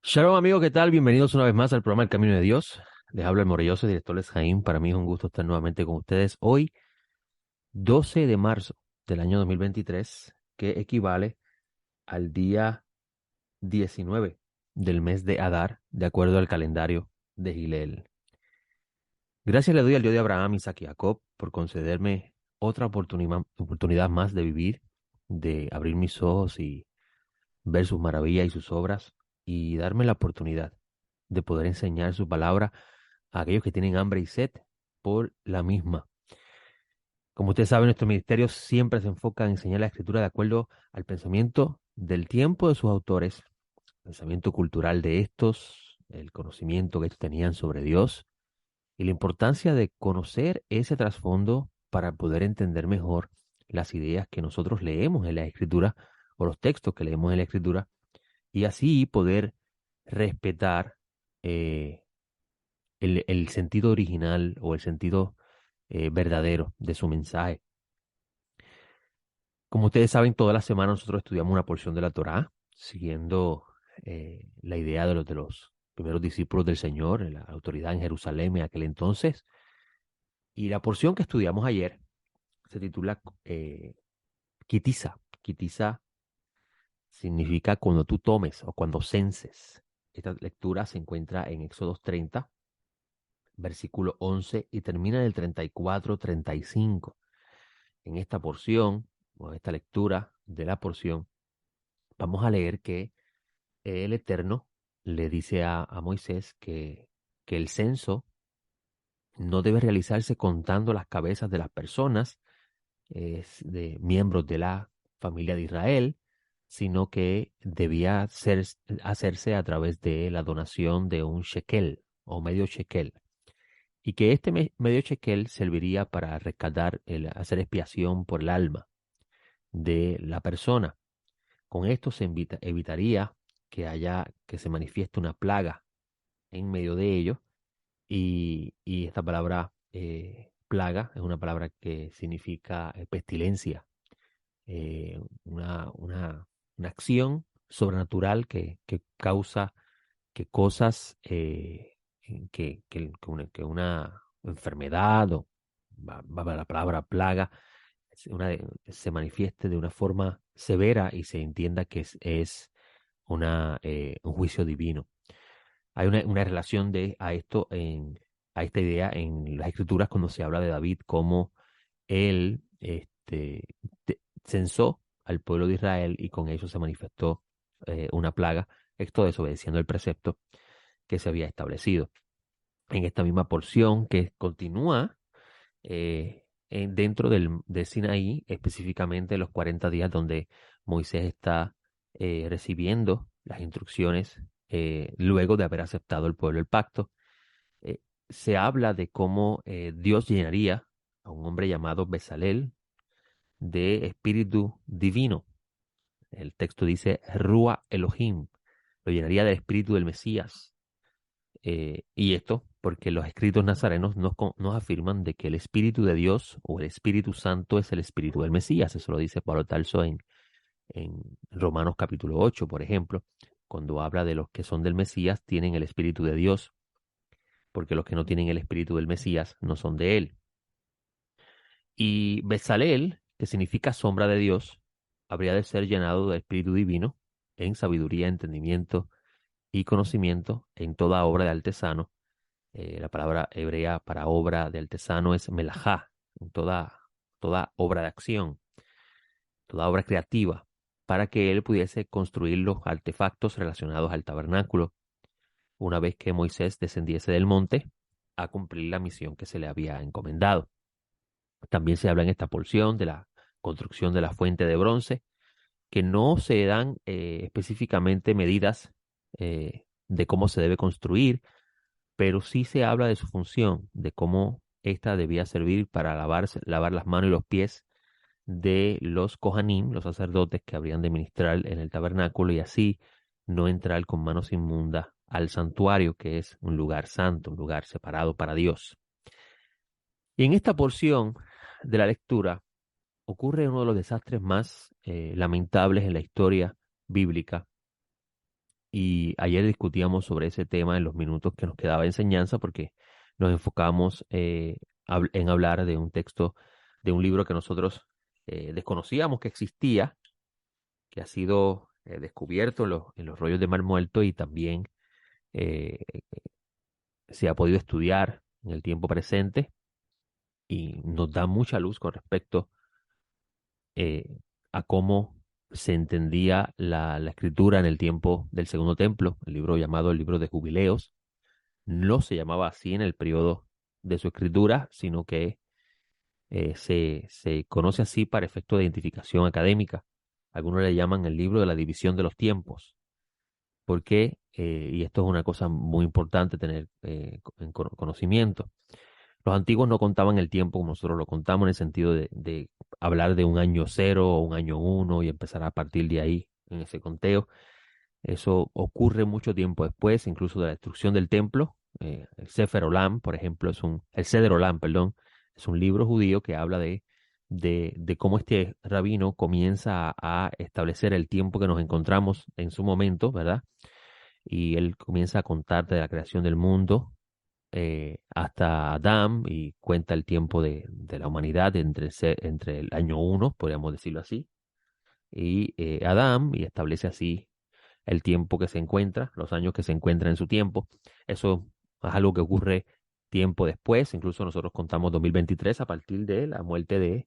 Shalom amigo, ¿qué tal? Bienvenidos una vez más al programa El Camino de Dios. Les habla el maravilloso director Les Jaim. Para mí es un gusto estar nuevamente con ustedes hoy, 12 de marzo del año 2023, que equivale al día 19 del mes de Adar, de acuerdo al calendario de Gilel. Gracias le doy al Dios de Abraham, Isaac y Jacob por concederme otra oportunidad más de vivir, de abrir mis ojos y ver sus maravillas y sus obras y darme la oportunidad de poder enseñar su palabra a aquellos que tienen hambre y sed por la misma. Como ustedes saben, nuestro ministerio siempre se enfoca en enseñar la escritura de acuerdo al pensamiento del tiempo de sus autores, pensamiento cultural de estos, el conocimiento que ellos tenían sobre Dios y la importancia de conocer ese trasfondo para poder entender mejor las ideas que nosotros leemos en la escritura o los textos que leemos en la escritura y así poder respetar eh, el sentido original o el sentido verdadero de su mensaje. Como ustedes saben, toda la semana nosotros estudiamos una porción de la Torá, siguiendo la idea de los primeros discípulos del Señor, la autoridad en Jerusalén en aquel entonces. Y la porción que estudiamos ayer se titula Kitisa. Kitisa significa cuando tú tomes o cuando censes. Esta lectura se encuentra en Éxodo 30, versículo 11 y termina en el 34-35. En esta porción, o esta lectura de la porción, vamos a leer que el Eterno le dice a Moisés que el censo no debe realizarse contando las cabezas de las personas, de miembros de la familia de Israel, sino que debía hacerse a través de la donación de un shekel o medio shekel. Y que este medio shekel serviría para rescatar, hacer expiación por el alma de la persona. Con esto se evitaría que se manifieste una plaga en medio de ellos. Y esta palabra plaga es una palabra que significa pestilencia, una acción sobrenatural que causa que cosas, que una enfermedad o la palabra plaga se manifieste de una forma severa y se entienda que es un juicio divino. Hay una relación a esta idea en las escrituras cuando se habla de David, como él censó al pueblo de Israel y con eso se manifestó una plaga, esto desobedeciendo el precepto que se había establecido. En esta misma porción que continúa dentro de Sinaí, específicamente los 40 días donde Moisés está recibiendo las instrucciones luego de haber aceptado el pueblo el pacto, eh, se habla de cómo Dios llenaría a un hombre llamado Bezalel de espíritu divino. El texto dice Rúa Elohim, lo llenaría del espíritu del Mesías. Y esto porque los escritos nazarenos nos afirman de que el Espíritu de Dios o el Espíritu Santo es el Espíritu del Mesías. Eso lo dice Pablo Tarso en Romanos capítulo 8, por ejemplo, cuando habla de los que son del Mesías, tienen el Espíritu de Dios, porque los que no tienen el Espíritu del Mesías no son de él. Y Bezalel, que significa sombra de Dios, habría de ser llenado del Espíritu Divino en sabiduría, entendimiento y conocimiento en toda obra de artesano. La palabra hebrea para obra de artesano es melajá, en toda obra de acción, toda obra creativa, para que él pudiese construir los artefactos relacionados al tabernáculo, una vez que Moisés descendiese del monte a cumplir la misión que se le había encomendado. También se habla en esta porción de la construcción de la fuente de bronce, que no se dan específicamente medidas de cómo se debe construir, pero sí se habla de su función, de cómo ésta debía servir para lavar las manos y los pies de los Kohanim, los sacerdotes que habrían de ministrar en el tabernáculo, y así no entrar con manos inmundas al santuario, que es un lugar santo, un lugar separado para Dios. Y en esta porción de la lectura ocurre uno de los desastres más lamentables en la historia bíblica, Y ayer discutíamos sobre ese tema en los minutos que nos quedaba de enseñanza porque nos enfocamos en hablar de un texto, de un libro que nosotros desconocíamos que existía, que ha sido descubierto en los rollos de Mar Muerto y también eh, se ha podido estudiar en el tiempo presente y nos da mucha luz con respecto eh, a cómo se entendía la escritura en el tiempo del Segundo Templo, el libro llamado el libro de Jubileos. No se llamaba así en el periodo de su escritura, sino que se conoce así para efecto de identificación académica. Algunos le llaman el libro de la división de los tiempos, porque, y esto es una cosa muy importante tener en conocimiento, los antiguos no contaban el tiempo como nosotros lo contamos en el sentido de hablar de un año cero o un año uno y empezar a partir de ahí en ese conteo. Eso ocurre mucho tiempo después, incluso de la destrucción del templo. El Sefer Olam, por ejemplo, el Seder Olam, perdón, es un libro judío que habla de cómo este rabino comienza a establecer el tiempo que nos encontramos en su momento, ¿verdad? Y él comienza a contarte de la creación del mundo hasta Adán y cuenta el tiempo de la humanidad entre el año uno, podríamos decirlo así, y Adán, y establece así el tiempo que se encuentra, los años que se encuentra en su tiempo. Eso es algo que ocurre tiempo después, incluso nosotros contamos 2023 a partir de la muerte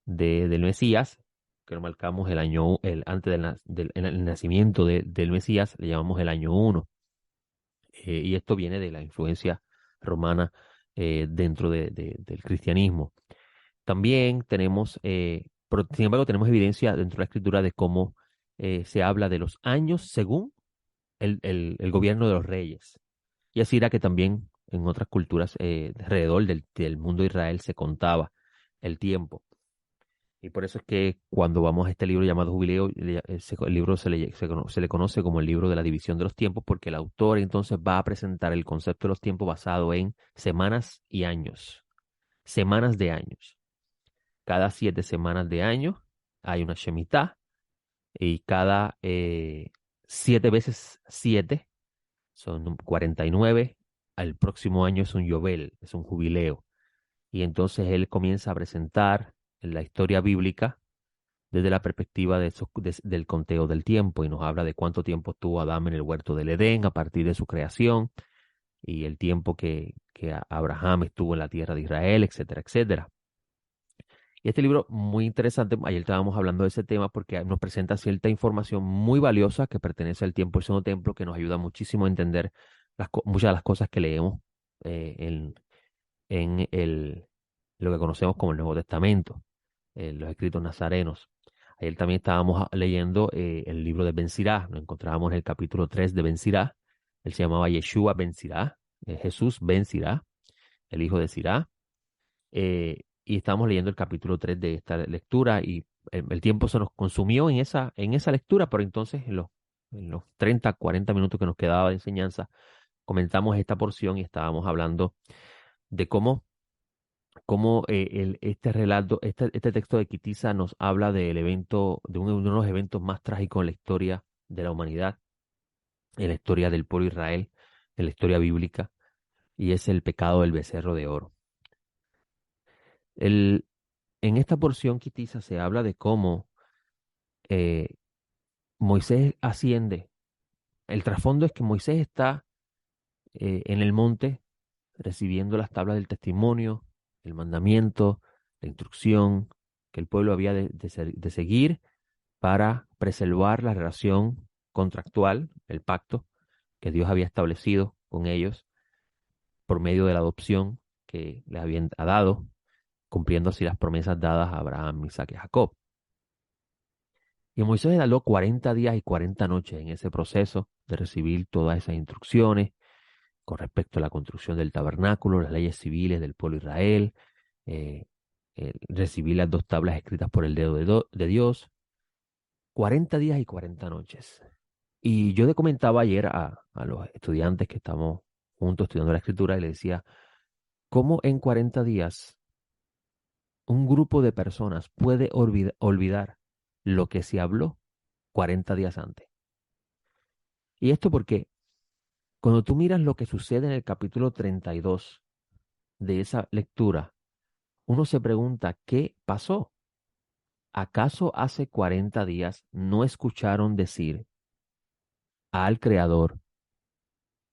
del Mesías, que lo marcamos el año, antes el nacimiento del Mesías, le llamamos el año uno. Y esto viene de la influencia romana dentro del cristianismo. También tenemos, sin embargo, tenemos evidencia dentro de la escritura de cómo se habla de los años según el gobierno de los reyes. Y así era que también en otras culturas alrededor del mundo de Israel se contaba el tiempo. Y por eso es que cuando vamos a este libro llamado Jubileo, el libro se le conoce como el libro de la división de los tiempos, porque el autor entonces va a presentar el concepto de los tiempos basado en semanas y años, semanas de años. Cada 7 semanas de año hay una Shemitah y cada 7 veces 7 son 49. Al próximo año es un Yobel, es un jubileo. Y entonces él comienza a presentar la historia bíblica desde la perspectiva del conteo del tiempo y nos habla de cuánto tiempo estuvo Adán en el huerto del Edén a partir de su creación y el tiempo que Abraham estuvo en la tierra de Israel, etcétera, etcétera. Y este libro muy interesante, ayer estábamos hablando de ese tema porque nos presenta cierta información muy valiosa que pertenece al tiempo del segundo templo que nos ayuda muchísimo a entender muchas de las cosas que leemos en lo que conocemos como el Nuevo Testamento, los escritos nazarenos. Ayer también estábamos leyendo el libro de Ben Sirá. Nos encontrábamos en el capítulo 3 de Ben Sirá. Él se llamaba Yeshua Ben Sirá, Jesús Ben Sirá, el hijo de Sirá. Y estábamos leyendo el capítulo 3 de esta lectura y el tiempo se nos consumió en esa lectura, pero entonces en los 30, 40 minutos que nos quedaba de enseñanza, comentamos esta porción y estábamos hablando de cómo este relato, este texto de Kitisa nos habla del evento, de uno de los eventos más trágicos en la historia de la humanidad, en la historia del pueblo de Israel, en la historia bíblica, y es el pecado del becerro de oro. El, en esta porción Kitisa se habla de cómo eh, Moisés asciende. El trasfondo es que Moisés está en el monte recibiendo las tablas del testimonio, el mandamiento, la instrucción que el pueblo había de seguir para preservar la relación contractual, el pacto que Dios había establecido con ellos por medio de la adopción que les habían dado, cumpliendo así las promesas dadas a Abraham, Isaac y Jacob. Y Moisés tardó 40 días y 40 noches en ese proceso de recibir todas esas instrucciones con respecto a la construcción del tabernáculo, las leyes civiles del pueblo de Israel, eh, recibir las 2 tablas escritas por el dedo de Dios, 40 días y 40 noches. Y yo le comentaba ayer a los estudiantes que estamos juntos estudiando la escritura y le decía, ¿cómo en 40 días un grupo de personas puede olvidar lo que se habló 40 días antes? Y esto porque cuando tú miras lo que sucede en el capítulo 32 de esa lectura, uno se pregunta, ¿qué pasó? ¿Acaso hace 40 días no escucharon decir al Creador,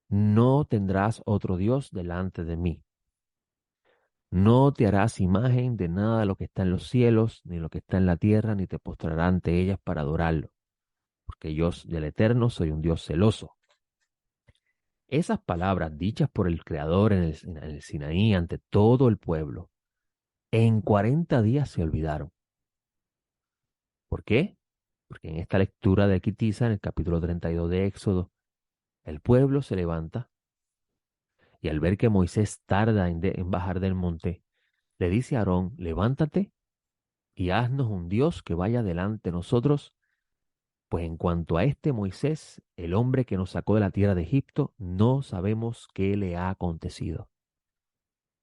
no tendrás otro Dios delante de mí? No te harás imagen de nada de lo que está en los cielos, ni lo que está en la tierra, ni te postrarás ante ellas para adorarlo, porque yo del Eterno soy un Dios celoso. Esas palabras dichas por el Creador en el Sinaí ante todo el pueblo, en 40 días se olvidaron. ¿Por qué? Porque en esta lectura de Kitisa, en el capítulo 32 de Éxodo, el pueblo se levanta y al ver que Moisés tarda en bajar del monte, le dice a Aarón, levántate y haznos un Dios que vaya delante de nosotros, pues en cuanto a este Moisés, el hombre que nos sacó de la tierra de Egipto, no sabemos qué le ha acontecido.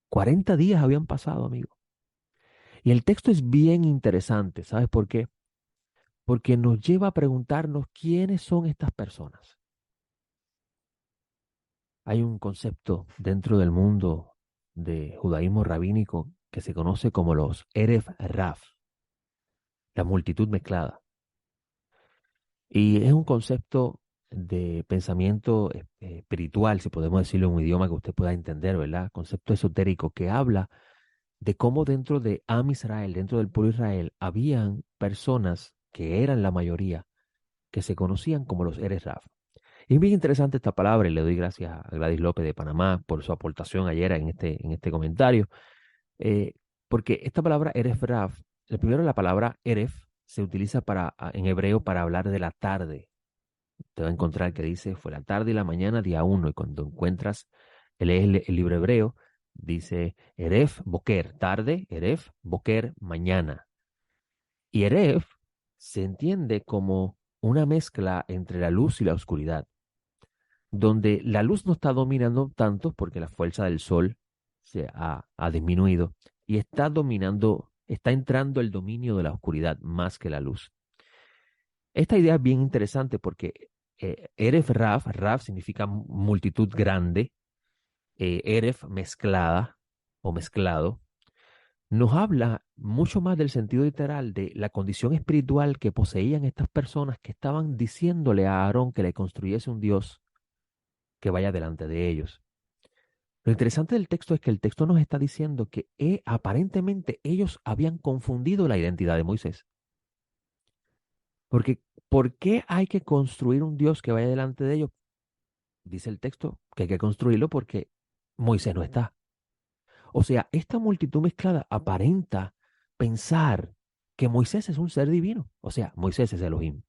40 días habían pasado, amigo. Y el texto es bien interesante, ¿sabes por qué? Porque nos lleva a preguntarnos quiénes son estas personas. Hay un concepto dentro del mundo de judaísmo rabínico que se conoce como los Erev Raf, la multitud mezclada. Y es un concepto de pensamiento espiritual, si podemos decirlo en un idioma que usted pueda entender, ¿verdad? Concepto esotérico que habla de cómo dentro de Am Israel, dentro del pueblo de Israel, habían personas que eran la mayoría, que se conocían como los Eres Raf. Y es bien interesante esta palabra y le doy gracias a Gladys López de Panamá por su aportación ayer en este comentario, eh, porque esta palabra Eref Raf, el primero la palabra Eref se utiliza en hebreo para hablar de la tarde. Te va a encontrar que dice fue la tarde y la mañana día uno, y cuando encuentras, lees el libro hebreo, dice Eref Boker, tarde, Eref Boker, mañana. Y Eref se entiende como una mezcla entre la luz y la oscuridad, donde la luz no está dominando tanto porque la fuerza del sol ha disminuido y está dominando, está entrando el dominio de la oscuridad más que la luz. Esta idea es bien interesante porque Eref Raf, Raf significa multitud grande, Eref mezclada o mezclado, nos habla mucho más del sentido literal de la condición espiritual que poseían estas personas que estaban diciéndole a Aarón que le construyese un Dios que vaya delante de ellos. Lo interesante del texto es que el texto nos está diciendo que aparentemente ellos habían confundido la identidad de Moisés. Porque, ¿por qué hay que construir un Dios que vaya delante de ellos? Dice el texto que hay que construirlo porque Moisés no está. O sea, esta multitud mezclada aparenta pensar que Moisés es un ser divino. O sea, Moisés es Elohim.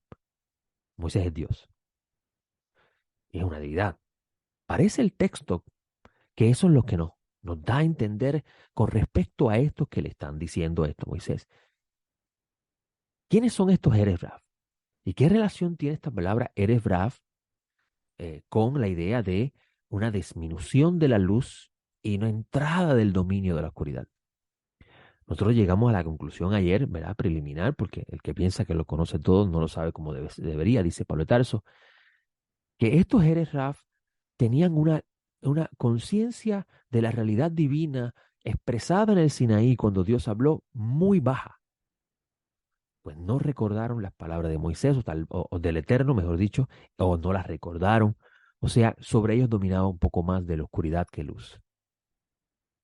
Moisés es Dios. Y es una deidad. Parece el texto que eso es lo que nos da a entender con respecto a estos que le están diciendo esto, Moisés. ¿Quiénes son estos Eres Raf? ¿Y qué relación tiene esta palabra Eres Raf con la idea de una disminución de la luz y una entrada del dominio de la oscuridad? Nosotros llegamos a la conclusión ayer, ¿verdad? Preliminar, porque el que piensa que lo conoce todo no lo sabe como debería, dice Pablo de Tarso, que estos Eres Raf tenían una conciencia de la realidad divina expresada en el Sinaí cuando Dios habló muy baja. Pues no recordaron las palabras de Moisés o del Eterno, mejor dicho, o no las recordaron. O sea, sobre ellos dominaba un poco más de la oscuridad que luz.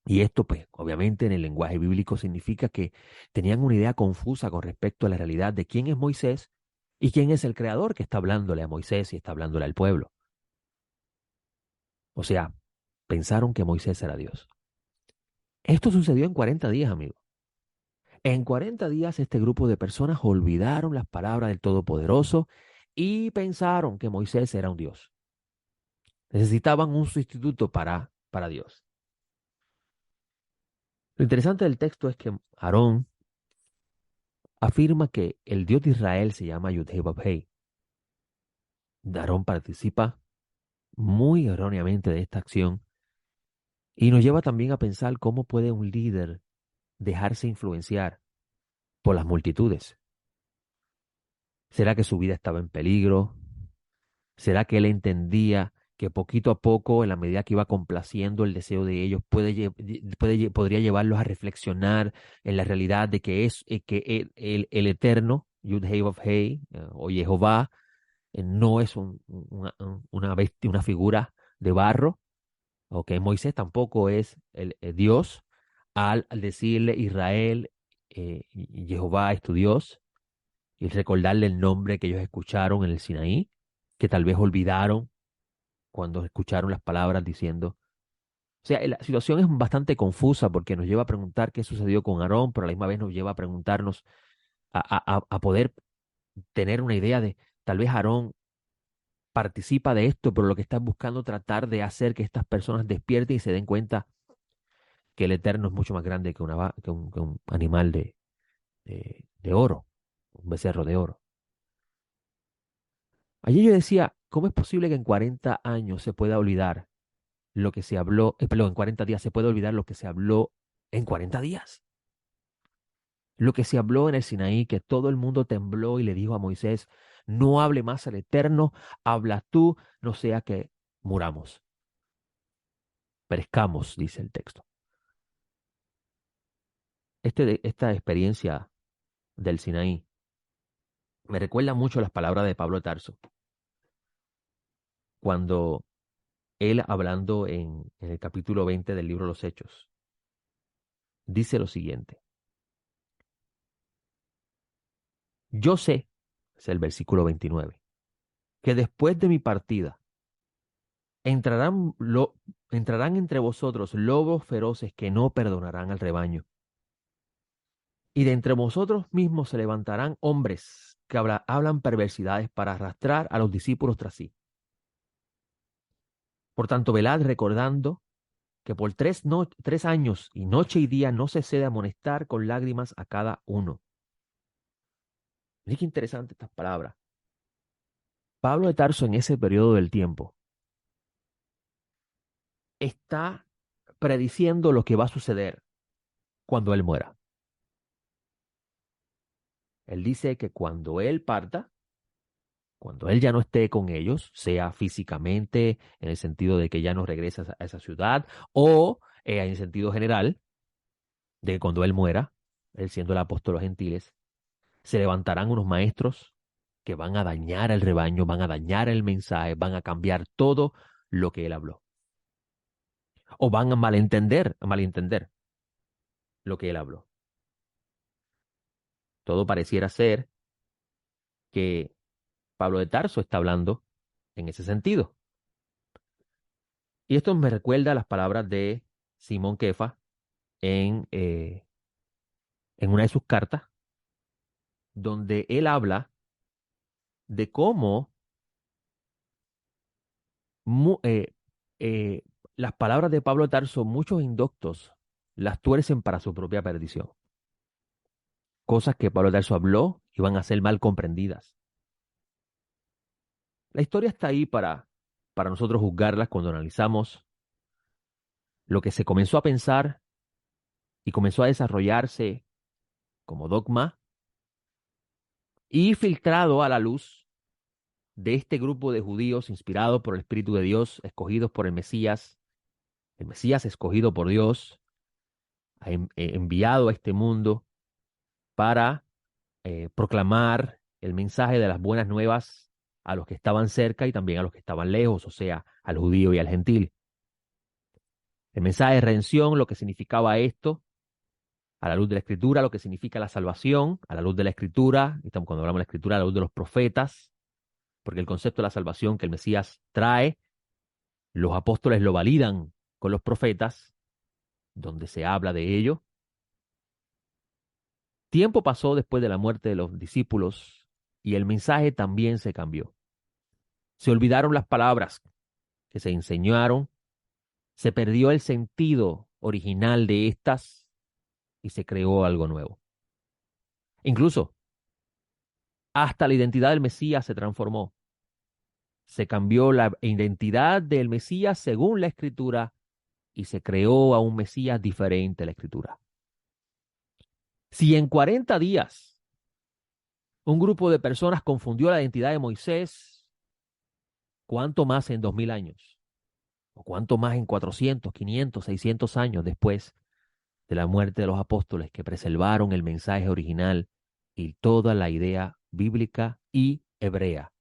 Y esto, pues, obviamente en el lenguaje bíblico significa que tenían una idea confusa con respecto a la realidad de quién es Moisés y quién es el creador que está hablándole a Moisés y está hablándole al pueblo. O sea, pensaron que Moisés era Dios. Esto sucedió en 40 días, amigo. En 40 días este grupo de personas olvidaron las palabras del Todopoderoso y pensaron que Moisés era un Dios. Necesitaban un sustituto para Dios. Lo interesante del texto es que Aarón afirma que el Dios de Israel se llama Yud-Heh-Vav-Heh. Aarón participa muy erróneamente de esta acción y nos lleva también a pensar cómo puede un líder dejarse influenciar por las multitudes. ¿Será que su vida estaba en peligro? ¿Será que él entendía que poquito a poco, en la medida que iba complaciendo el deseo de ellos, podría llevarlos a reflexionar en la realidad de que que el Eterno, Yud-Heh Vav-Heh, o Jehová, no es una bestia, una figura de barro, o que Moisés tampoco es el Dios, al decirle Israel, Jehová es tu Dios, y recordarle el nombre que ellos escucharon en el Sinaí, que tal vez olvidaron cuando escucharon las palabras diciendo. O sea, la situación es bastante confusa porque nos lleva a preguntar qué sucedió con Aarón, pero a la misma vez nos lleva a preguntarnos, a poder tener una idea de tal vez Aarón participa de esto, pero lo que está buscando tratar de hacer que estas personas despierten y se den cuenta que el Eterno es mucho más grande que, que un animal de oro, un becerro de oro. Allí yo decía, ¿cómo es posible que en 40 años se pueda olvidar lo que se habló, perdón, en 40 días se puede olvidar lo que se habló en 40 días? Lo que se habló en el Sinaí, que todo el mundo tembló y le dijo a Moisés, no hable más al Eterno, habla tú, no sea que muramos, perezcamos, dice el texto. Esta experiencia del Sinaí me recuerda mucho las palabras de Pablo de Tarso, cuando él hablando en el capítulo 20 del libro Los Hechos, dice lo siguiente, yo sé, es el versículo 29, que después de mi partida entrarán, entrarán entre vosotros lobos feroces que no perdonarán al rebaño, y de entre vosotros mismos se levantarán hombres que hablan perversidades para arrastrar a los discípulos tras sí. Por tanto, velad recordando que por 3 años y noche y día no cesé de amonestar con lágrimas a cada uno. Mira qué interesante estas palabras. Pablo de Tarso en ese periodo del tiempo está prediciendo lo que va a suceder cuando él muera. Él dice que cuando él parta, cuando él ya no esté con ellos, sea físicamente, en el sentido de que ya no regresa a esa ciudad, o en el sentido general, de que cuando él muera, él siendo el apóstol de los gentiles, se levantarán unos maestros que van a dañar el rebaño, van a dañar el mensaje, van a cambiar todo lo que él habló. O van a malentender lo que él habló. Todo pareciera ser que Pablo de Tarso está hablando en ese sentido. Y esto me recuerda a las palabras de Simón Kefa en una de sus cartas, donde él habla de cómo mu- eh, eh, las palabras de Pablo de Tarso, muchos indoctos las tuercen para su propia perdición. Cosas que Pablo de Tarso habló iban a ser mal comprendidas. La historia está ahí para nosotros juzgarlas cuando analizamos lo que se comenzó a pensar y comenzó a desarrollarse como dogma y filtrado a la luz de este grupo de judíos inspirados por el Espíritu de Dios, escogidos por el Mesías escogido por Dios, enviado a este mundo para proclamar el mensaje de las buenas nuevas a los que estaban cerca y también a los que estaban lejos, o sea, al judío y al gentil. El mensaje de redención, lo que significaba esto, a la luz de la Escritura, lo que significa la salvación, a la luz de la Escritura, estamos cuando hablamos de la Escritura, a la luz de los profetas, porque el concepto de la salvación que el Mesías trae, los apóstoles lo validan con los profetas, donde se habla de ello. Tiempo pasó después de la muerte de los discípulos y el mensaje también se cambió. Se olvidaron las palabras que se enseñaron, se perdió el sentido original de estas y se creó algo nuevo. Incluso hasta la identidad del Mesías se transformó. Se cambió la identidad del Mesías según la Escritura y se creó a un Mesías diferente a la Escritura. Si en 40 días un grupo de personas confundió la identidad de Moisés ¿Cuánto más en 2000 años? ¿O cuánto más en 400, 500, 600 años después de la muerte de los apóstoles que preservaron el mensaje original y toda la idea bíblica y hebrea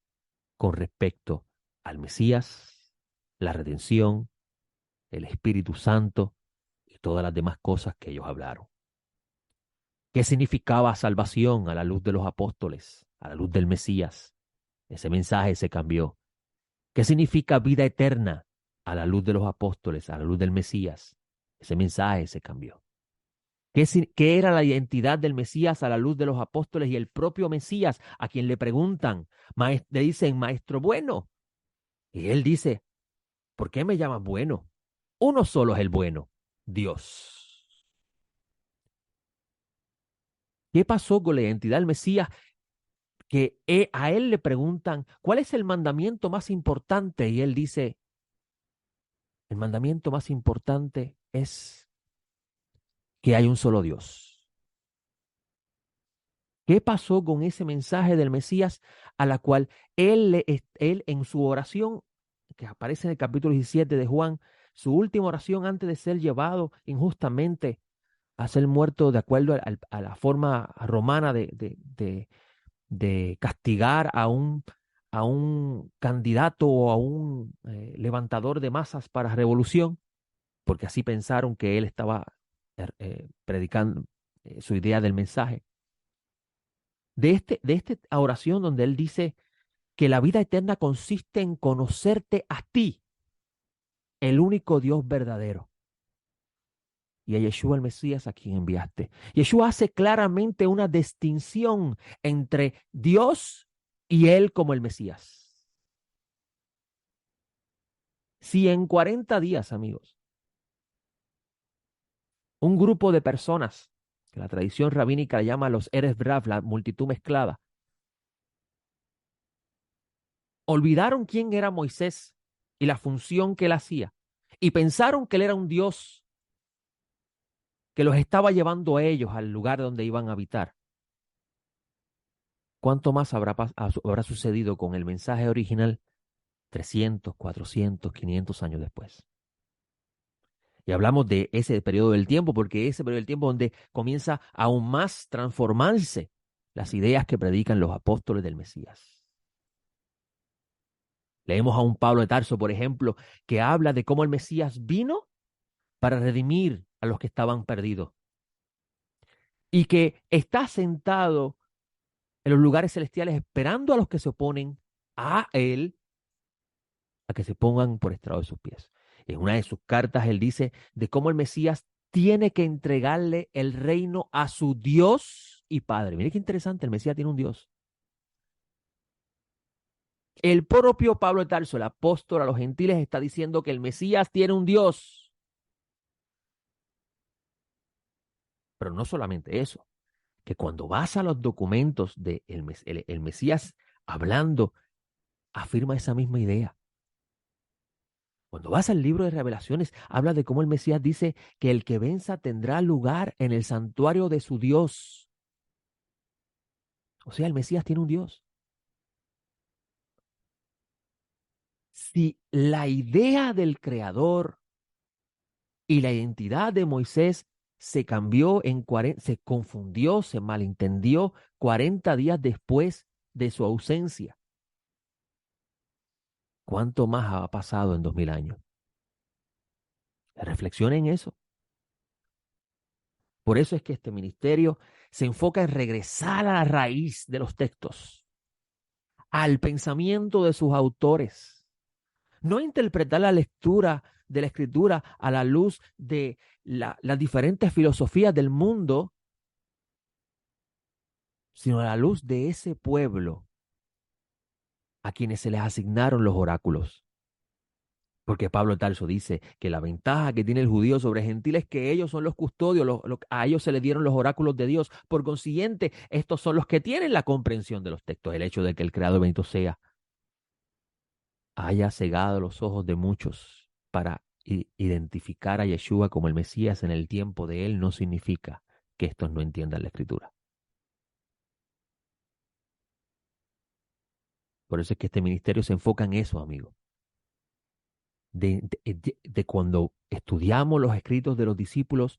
con respecto al Mesías, la redención, el Espíritu Santo y todas las demás cosas que ellos hablaron? ¿Qué significaba salvación a la luz de los apóstoles, a la luz del Mesías? Ese mensaje se cambió. ¿Qué significa vida eterna a la luz de los apóstoles, a la luz del Mesías? Ese mensaje se cambió. ¿Qué era la identidad del Mesías a la luz de los apóstoles y el propio Mesías, a quien le preguntan, le dicen, maestro bueno? Y él dice, ¿por qué me llaman bueno? Uno solo es el bueno, Dios. ¿Qué pasó con la identidad del Mesías? Que a él le preguntan, ¿cuál es el mandamiento más importante? Y él dice, el mandamiento más importante es que hay un solo Dios. ¿Qué pasó con ese mensaje del Mesías a la cual él en su oración, que aparece en el capítulo 17 de Juan, su última oración antes de ser llevado injustamente a ser muerto de acuerdo a la forma romana de castigar a un candidato o a un levantador de masas para revolución, porque así pensaron que él estaba predicando su idea del mensaje? De esta oración donde él dice que la vida eterna consiste en conocerte a ti, el único Dios verdadero, y a Yeshua el Mesías a quien enviaste. Yeshua hace claramente una distinción entre Dios y él como el Mesías. Si en 40 días, amigos, un grupo de personas, que la tradición rabínica llama los Erev Rav, la multitud mezclada, olvidaron quién era Moisés y la función que él hacía, y pensaron que él era un Dios que los estaba llevando a ellos al lugar donde iban a habitar. ¿Cuánto más habrá sucedido con el mensaje original 300, 400, 500 años después? Y hablamos de ese periodo del tiempo porque ese periodo del tiempo donde comienza aún más transformarse las ideas que predican los apóstoles del Mesías. Leemos a un Pablo de Tarso, por ejemplo, que habla de cómo el Mesías vino para redimir a los que estaban perdidos y que está sentado en los lugares celestiales esperando a los que se oponen a él a que se pongan por estrado de sus pies. En una de sus cartas él dice de cómo el Mesías tiene que entregarle el reino a su Dios y Padre. Mire qué interesante, el Mesías tiene un Dios. El propio Pablo de Tarso, el apóstol a los gentiles, está diciendo que el Mesías tiene un Dios. Pero no solamente eso, que cuando vas a los documentos de el Mesías hablando, afirma esa misma idea. Cuando vas al libro de Revelaciones, habla de cómo el Mesías dice que el que venza tendrá lugar en el santuario de su Dios. O sea, el Mesías tiene un Dios. Si la idea del Creador y la identidad de Moisés se cambió se confundió, se malentendió 40 días después de su ausencia, ¿cuánto más ha pasado en 2000 años? Reflexionen en eso. Por eso es que este ministerio se enfoca en regresar a la raíz de los textos, al pensamiento de sus autores, no interpretar la lectura de la escritura a la luz de las diferentes filosofías del mundo, sino a la luz de ese pueblo a quienes se les asignaron los oráculos. Porque Pablo Tarso dice que la ventaja que tiene el judío sobre el gentil es que ellos son los custodios, a ellos se les dieron los oráculos de Dios. Por consiguiente, estos son los que tienen la comprensión de los textos. El hecho de que el creador bendito sea haya cegado los ojos de muchos para identificar a Yeshua como el Mesías en el tiempo de él no significa que estos no entiendan la escritura. Por eso es que este ministerio se enfoca en eso, amigo. De cuando estudiamos los escritos de los discípulos,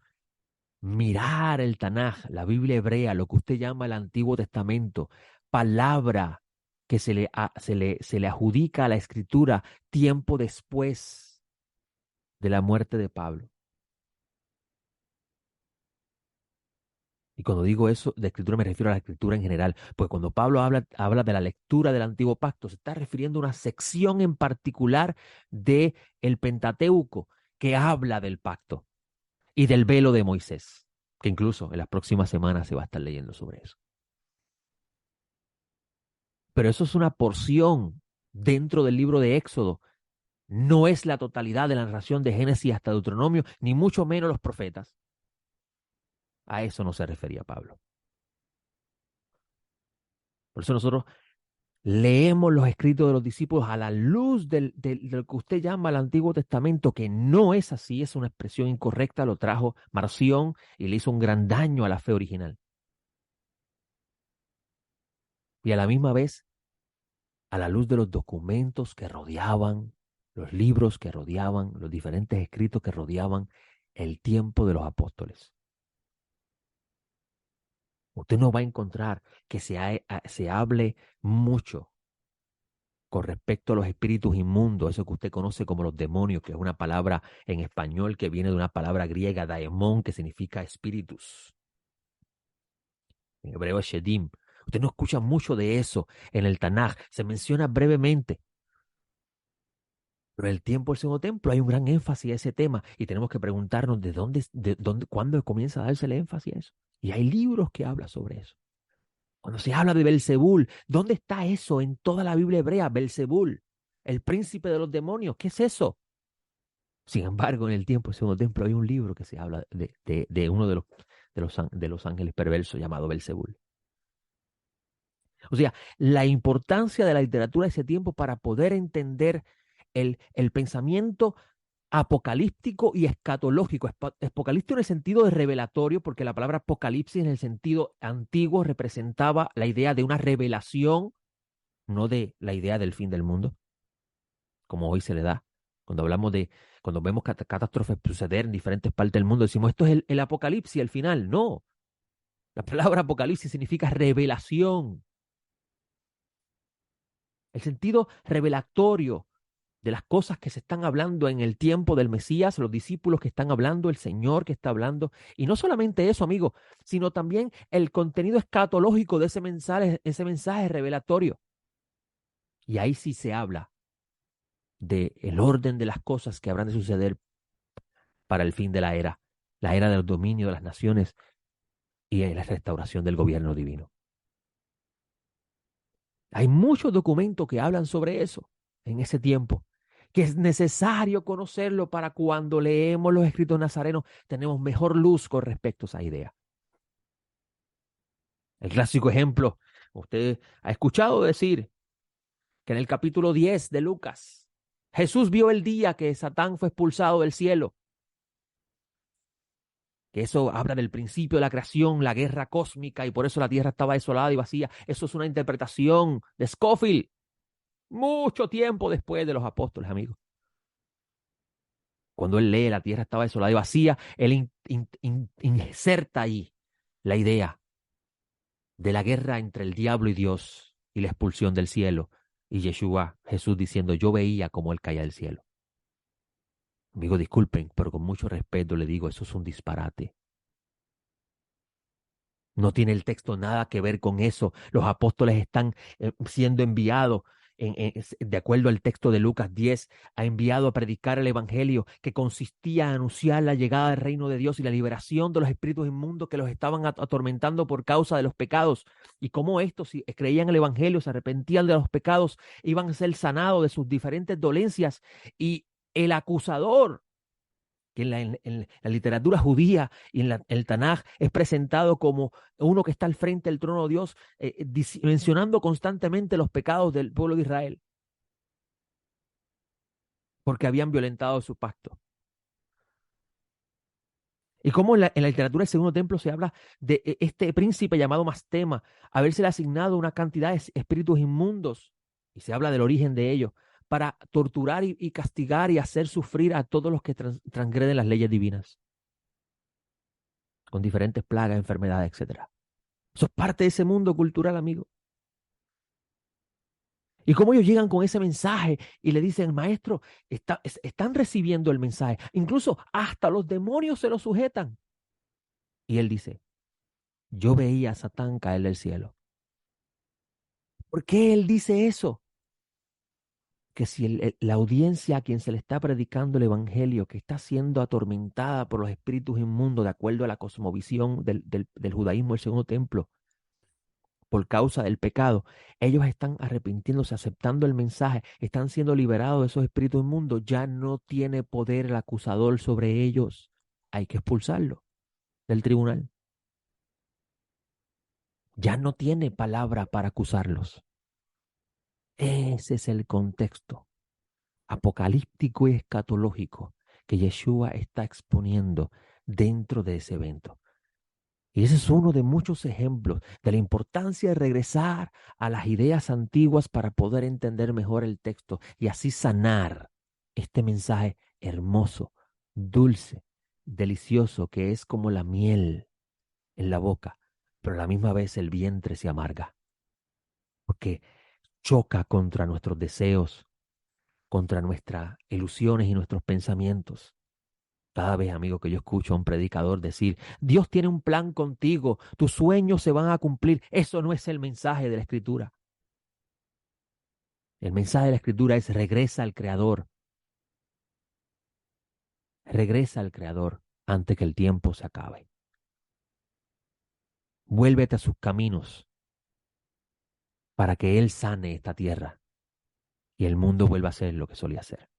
mirar el Tanaj, la Biblia hebrea, lo que usted llama el Antiguo Testamento, palabra que se le adjudica a la escritura tiempo después de la muerte de Pablo. Y cuando digo eso de escritura me refiero a la escritura en general, pues cuando Pablo habla de la lectura del Antiguo Pacto, se está refiriendo a una sección en particular de el Pentateuco que habla del pacto y del velo de Moisés, que incluso en las próximas semanas se va a estar leyendo sobre eso. Pero eso es una porción dentro del libro de Éxodo. No es la totalidad de la narración de Génesis hasta Deuteronomio, ni mucho menos los profetas. A eso no se refería Pablo. Por eso nosotros leemos los escritos de los discípulos a la luz de lo que usted llama el Antiguo Testamento, que no es así, es una expresión incorrecta, lo trajo Marción y le hizo un gran daño a la fe original. Y a la misma vez, a la luz de los documentos que rodeaban, los libros que rodeaban, los diferentes escritos que rodeaban el tiempo de los apóstoles. Usted no va a encontrar que se hable mucho con respecto a los espíritus inmundos, eso que usted conoce como los demonios, que es una palabra en español que viene de una palabra griega, daemon, que significa espíritus. En hebreo es shedim. Usted no escucha mucho de eso en el Tanaj, se menciona brevemente. Pero en el tiempo del segundo templo hay un gran énfasis a ese tema y tenemos que preguntarnos cuándo comienza a darse el énfasis a eso. Y hay libros que hablan sobre eso. Cuando se habla de Belzebul, ¿dónde está eso en toda la Biblia hebrea? Belzebul, el príncipe de los demonios, ¿qué es eso? Sin embargo, en el tiempo del segundo templo hay un libro que se habla de uno de los ángeles perversos llamado Belzebul. O sea, la importancia de la literatura de ese tiempo para poder entender el pensamiento apocalíptico y escatológico. Apocalíptico en el sentido de revelatorio, porque la palabra apocalipsis en el sentido antiguo representaba la idea de una revelación, no de la idea del fin del mundo, como hoy se le da. Cuando vemos catástrofes suceder en diferentes partes del mundo, decimos, esto es el apocalipsis, el final. No, la palabra apocalipsis significa revelación. El sentido revelatorio de las cosas que se están hablando en el tiempo del Mesías, los discípulos que están hablando, el Señor que está hablando. Y no solamente eso, amigo, sino también el contenido escatológico de ese mensaje revelatorio. Y ahí sí se habla del orden de las cosas que habrán de suceder para el fin de la era del dominio de las naciones y la restauración del gobierno divino. Hay muchos documentos que hablan sobre eso en ese tiempo, que es necesario conocerlo para cuando leemos los escritos nazarenos tenemos mejor luz con respecto a esa idea. El clásico ejemplo, usted ha escuchado decir que en el capítulo 10 de Lucas, Jesús vio el día que Satán fue expulsado del cielo. Que eso habla del principio de la creación, la guerra cósmica, y por eso la tierra estaba desolada y vacía. Eso es una interpretación de Scofield, mucho tiempo después de los apóstoles, amigos. Cuando él lee la tierra estaba desolada y vacía, él inserta ahí la idea de la guerra entre el diablo y Dios y la expulsión del cielo. Y Yeshua, Jesús diciendo, yo veía cómo él caía del cielo. Amigo, disculpen, pero con mucho respeto le digo, eso es un disparate. No tiene el texto nada que ver con eso. Los apóstoles están siendo enviados, de acuerdo al texto de Lucas 10, ha enviado a predicar el evangelio que consistía en anunciar la llegada del reino de Dios y la liberación de los espíritus inmundos que los estaban atormentando por causa de los pecados. Y cómo estos, si creían el evangelio, se arrepentían de los pecados, iban a ser sanados de sus diferentes dolencias. Y el acusador, que en la literatura judía y en el Tanaj es presentado como uno que está al frente del trono de Dios, mencionando constantemente los pecados del pueblo de Israel, porque habían violentado su pacto. Y como en la literatura del Segundo Templo se habla de este príncipe llamado Mastema, habérsele asignado una cantidad de espíritus inmundos y se habla del origen de ellos, para torturar y castigar y hacer sufrir a todos los que transgreden las leyes divinas, con diferentes plagas, enfermedades, etcétera. Eso es parte de ese mundo cultural, amigo. Y cómo ellos llegan con ese mensaje y le dicen, maestro, están recibiendo el mensaje. Incluso hasta los demonios se lo sujetan. Y él dice, yo veía a Satán caer del cielo. ¿Por qué él dice eso? Que si la audiencia a quien se le está predicando el evangelio, que está siendo atormentada por los espíritus inmundos de acuerdo a la cosmovisión del judaísmo del segundo templo, por causa del pecado, ellos están arrepintiéndose, aceptando el mensaje, están siendo liberados de esos espíritus inmundos, ya no tiene poder el acusador sobre ellos. Hay que expulsarlo del tribunal. Ya no tiene palabra para acusarlos. Ese es el contexto apocalíptico y escatológico que Yeshua está exponiendo dentro de ese evento. Y ese es uno de muchos ejemplos de la importancia de regresar a las ideas antiguas para poder entender mejor el texto y así sanar este mensaje hermoso, dulce, delicioso, que es como la miel en la boca, pero a la misma vez el vientre se amarga, porque choca contra nuestros deseos, contra nuestras ilusiones y nuestros pensamientos. Cada vez, amigo, que yo escucho a un predicador decir, Dios tiene un plan contigo, tus sueños se van a cumplir, eso no es el mensaje de la Escritura. El mensaje de la Escritura es regresa al Creador antes que el tiempo se acabe. Vuélvete a sus caminos para que Él sane esta tierra y el mundo vuelva a ser lo que solía ser.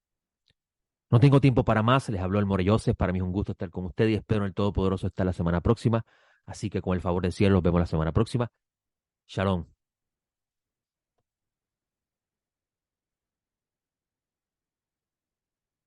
No tengo tiempo para más, les habló el Morellose, para mí es un gusto estar con ustedes y espero en el Todopoderoso estar la semana próxima, así que con el favor del cielo nos vemos la semana próxima. Shalom.